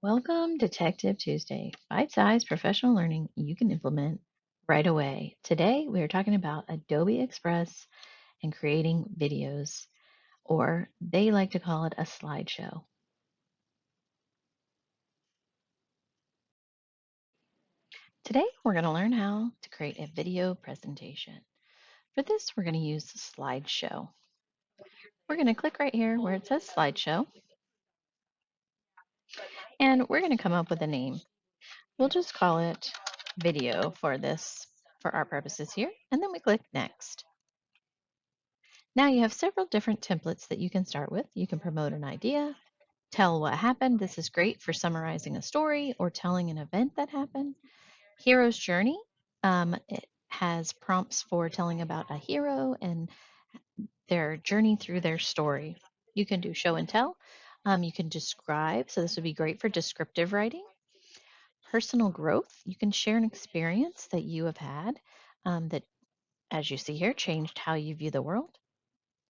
Welcome, Detective Tuesday, bite-sized professional learning you can implement right away. Today, we are talking about Adobe Express and creating videos, or they like to call it a slideshow. Today, we're going to learn how to create a video presentation. For this, we're going to use the slideshow. We're going to click right here where it says slideshow, and we're going to come up with a name. We'll just call it video for our purposes here, and then we click next. Now you have several different templates that you can start with. You can promote an idea, tell what happened. This is great for summarizing a story or telling an event that happened. Hero's Journey, it has prompts for telling about a hero and their journey through their story. You can do show and tell. You can describe, so this would be great for descriptive writing. Personal growth, you can share an experience that you have had that, as you see here, changed how you view the world.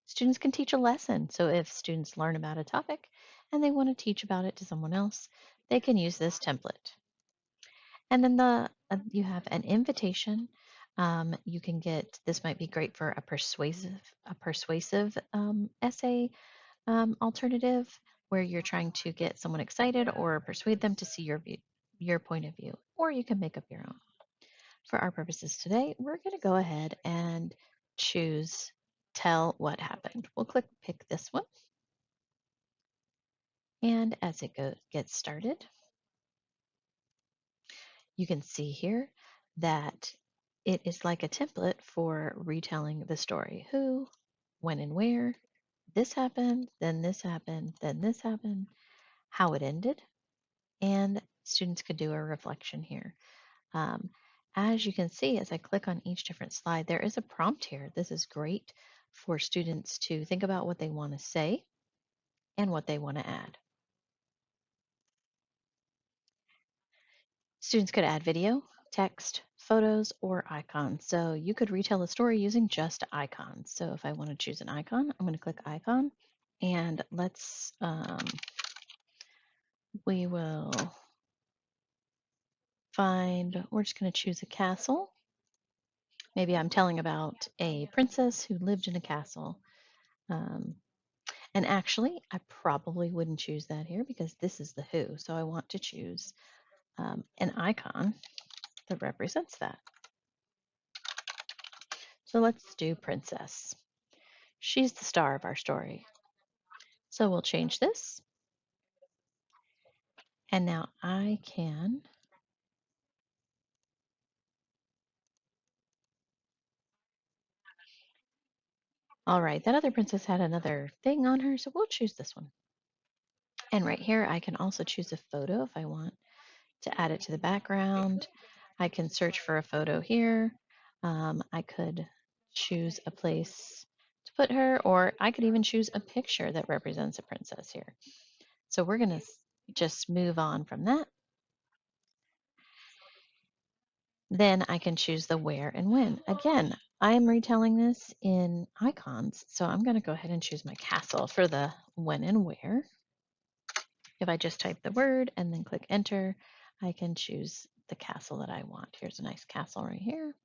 Students can teach a lesson. So if students learn about a topic and they want to teach about it to someone else, they can use this template. And then you have an invitation. You can get this might be great for a persuasive essay alternative where you're trying to get someone excited or persuade them to see your point of view, or you can make up your own. For our purposes today, we're going to go ahead and choose tell what happened. We'll click pick this one. And as it gets started, you can see here that it is like a template for retelling the story. Who, when and where, this happened, then this happened, then this happened, how it ended, and students could do a reflection here. Um, as you can see, as I click on each different slide, there is a prompt here. This is great for students to think about what they want to say and what they want to add. Students could add video, text, photos, or icons. So you could retell a story using just icons. So if I want to choose an icon, I'm going to click icon, and we will we're just going to choose a castle. Maybe I'm telling about a princess who lived in a castle. Um, and actually, I probably wouldn't choose that here because this is the who. So I want to choose an icon that represents that. So let's do princess. She's the star of our story. So we'll change this. And now I can, all right, that other princess had another thing on her, so we'll choose this one. And right here, I can also choose a photo if I want to add it to the background. I can search for a photo here. I could choose a place to put her, or I could even choose a picture that represents a princess here. So we're going to just move on from that. Then I can choose the where and when. Again, I'm retelling this in icons, so I'm going to go ahead and choose my castle for the when and where. If I just type the word and then click enter, I can choose the castle that I want. Here's a nice castle right here.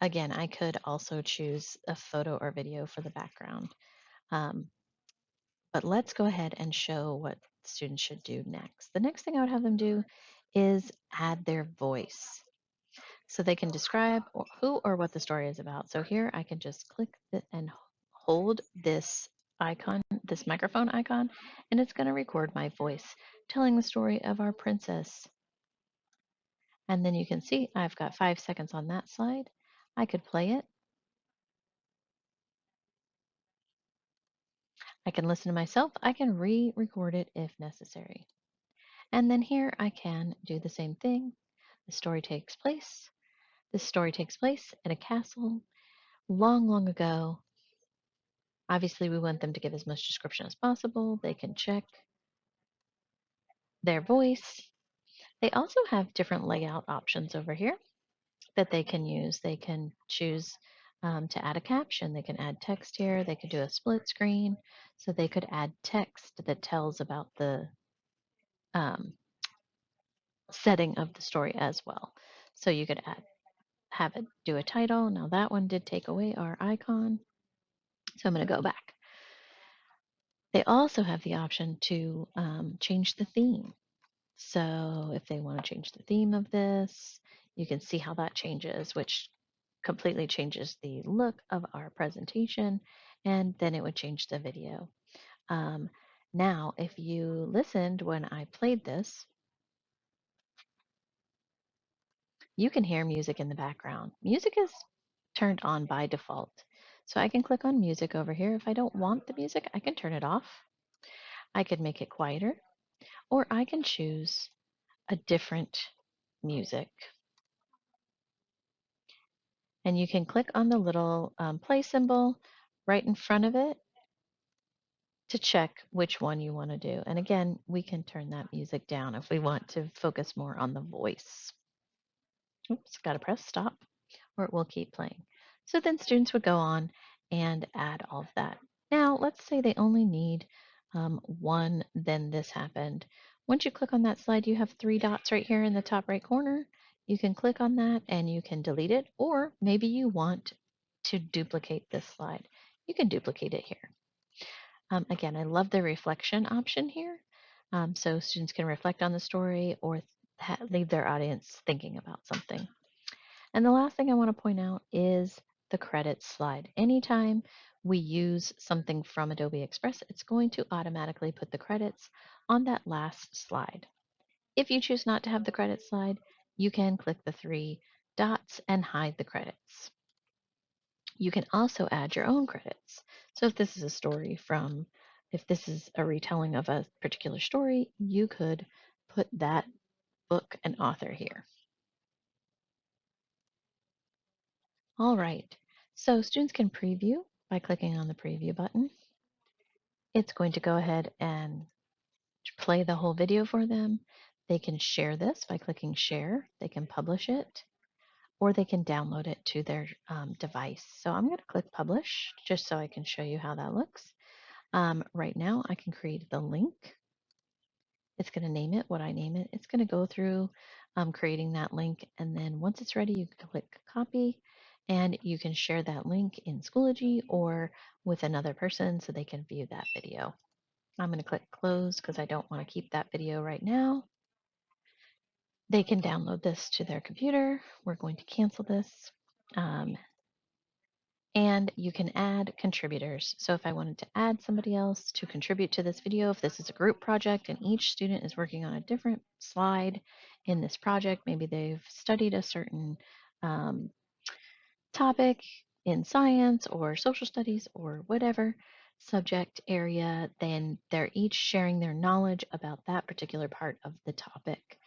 Again, I could also choose a photo or video for the background. Um, but let's go ahead and show what students should do next. The next thing I would have them do is add their voice. So they can describe who or what the story is about. So here I can just click and hold this icon, this microphone icon, and it's going to record my voice telling the story of our princess. And then you can see I've got 5 seconds on that slide. I could play it. I can listen to myself. I can re-record it if necessary. And then here I can do the same thing. The story takes place. This story takes place at a castle long, long ago. Obviously, we want them to give as much description as possible. They can check their voice. They also have different layout options over here that they can use. They can choose To add a caption, they can add text here. They could do a split screen. So they could add text that tells about the um, setting of the story as well. So you could have it do a title. Now that one did take away our icon. So I'm going to go back. They also have the option to change the theme. So if they want to change the theme of this, you can see how that changes, which completely changes the look of our presentation, and then it would change the video. Um, Now, if you listened when I played this, you can hear music in the background. Music is turned on by default. So I can click on music over here. If I don't want the music, I can turn it off. I could make it quieter, or I can choose a different music. And you can click on the little play symbol right in front of it to check which one you want to do. And again, we can turn that music down if we want to focus more on the voice. Oops, got to press stop or it will keep playing. So then students would go on and add all of that. Now, let's say they only need one, then this happened. Once you click on that slide, you have three dots right here in the top right corner. You can click on that and you can delete it, or maybe you want to duplicate this slide. You can duplicate it here. Again, I love the reflection option here. So students can reflect on the story or leave their audience thinking about something. And the last thing I want to point out is the credits slide. Anytime we use something from Adobe Express, it's going to automatically put the credits on that last slide. If you choose not to have the credits slide, you can click the three dots and hide the credits. You can also add your own credits. So if this is a story from, if this is a retelling of a particular story, you could put that book and author here. All right, so students can preview by clicking on the preview button. It's going to go ahead and play the whole video for them. They can share this by clicking share. They can publish it, or they can download it to their device. So I'm going to click publish just so I can show you how that looks. Right now, I can create the link. It's going to name it what I name it. It's going to go through creating that link. And then once it's ready, you can click copy and you can share that link in Schoology or with another person so they can view that video. I'm going to click close because I don't want to keep that video right now. They can download this to their computer. We're going to cancel this. Um, and you can add contributors. So if I wanted to add somebody else to contribute to this video, if this is a group project and each student is working on a different slide in this project, maybe they've studied a certain um, topic in science or social studies or whatever subject area, then they're each sharing their knowledge about that particular part of the topic.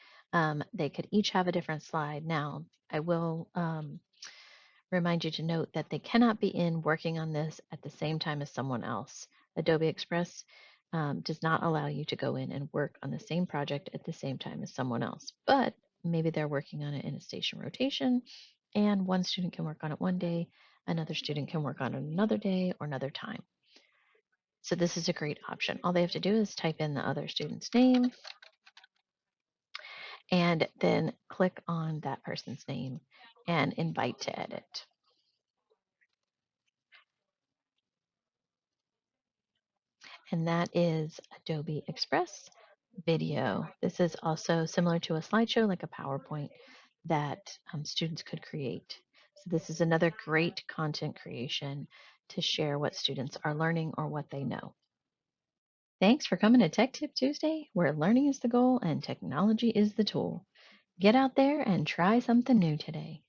They could each have a different slide. Now, I will remind you to note that they cannot be in working on this at the same time as someone else. Adobe Express does not allow you to go in and work on the same project at the same time as someone else, but maybe they're working on it in a station rotation, and one student can work on it one day, another student can work on it another day or another time. So this is a great option. All they have to do is type in the other student's name and then click on that person's name and invite to edit. And that is Adobe Express Video. This is also similar to a slideshow, like a PowerPoint that students could create. So this is another great content creation to share what students are learning or what they know. Thanks for coming to Tech Tip Tuesday, where learning is the goal and technology is the tool. Get out there and try something new today.